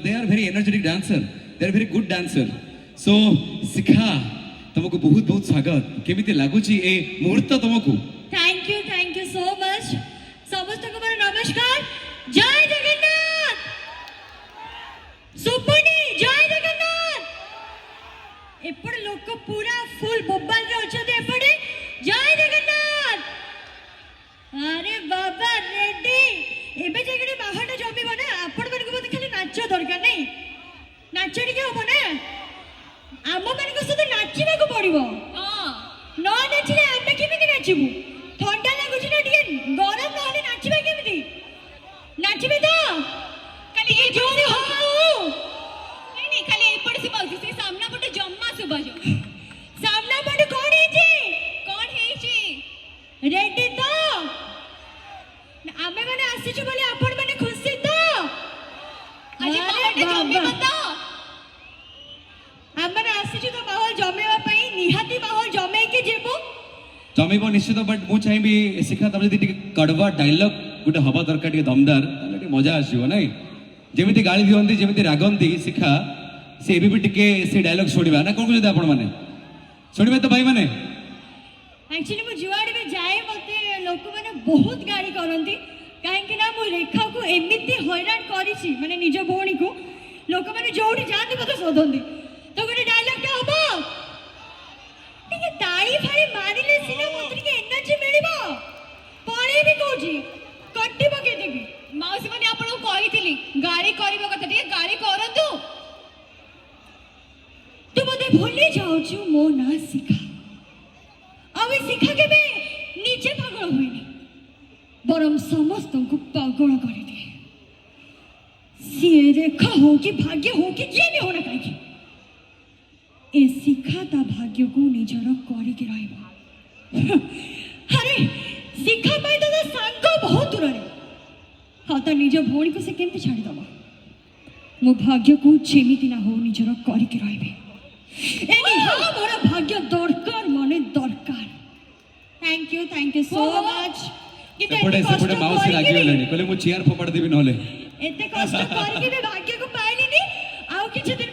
They are very energetic dancer. They are very good dancer. So शिखा तुमको बहुत बहुत स्वागत. केमिति लागुची ए मुहूर्त तुमको. Thank you so much. समस्त को मेरा नमस्कार. जय जगन्नाथ. सुपुनी जय जगन्नाथ. एपड़ लोग को पूरा फुल बोबाल रे अछते एपड़े जय जगन्नाथ. अरे बाबा रेडी. एबे जगड़ी बाहर जमी बना आपण मन को खाली नाच दरकार नहीं. नाच टिके हो ना. आम मान को सहित नाचिबा को पड़िबो. हां. न नाचिले आमे केमिति नाचिबु. ठंडा लागुची ना टिके गरम नहले नाचिबा केमिति. नाचिबे तो खाली ए जोरे हो. नहीं नहीं खाली एपड़ से बाउसी से सामना पटे जम्मा सुबा जो. सामना पटे कोन हेची रेडी तो आमे माने आसीछु बोले आपण माने खुशी तो आज बाहर जमी बता. आमे आसीछु तो माहौल जमेवा पई निहाती माहौल जमे के जेबो जमेबो निश्चित. बट मु चाहिबी शिखा तब जदी टिके कड़वा डायलॉग गुटे हबा दरकार टिके दमदार ताले मजा आसीबो नै. जेमिति गाली दियंती जेमिति रागंती शिखा से एबी भी टिके से डायलॉग छोड़िबा ना. कोन को जदी आपण माने छोड़िबे तो भाई माने. एक्चुअली मु जुआडी में जाए मते लोक माने बहुत गाली करंती काहे ना मु रेखा को एमिति हैरान करिछि माने निज भौणी को लोक माने जोडी जांती मते सोधंती. तो गोटे डायलॉग का हबो टिके ताई फाड़ी मारिले सिना मते के एनर्जी मिलिबो. पळे भी कहूची कट्टी पके देबी. माउसी माने आपन को कहिथिली गाली करबो कथा टिके गाली करंतु. तू मते भूली जाउछु मो ना शिखा. अब शिखा के भी नीचे पागल हुए बरम समस्त को पागल कर दिए. सी रेखा हो कि भाग्य हो कि ये नहीं होना कहीं ए शिखा ता भाग्य को निजर करी के रहबा. अरे शिखा पाई तो सांग बहुत दूर रे. हाँ तो निज भौणी को से केमते छाड़ी दबा. मो भाग्य को जेमिति ना हो निजर करी के रहबे. एनी हाँ मोरा भाग्य दरकार माने दरकार. Thank you so much. सेपटे माउसी लागी गेलनी कहले मु चेयर फोपाड़ देबी नहले एते कष्ट करके भी भाग्य को पाइलिनी. आउ किछ दिन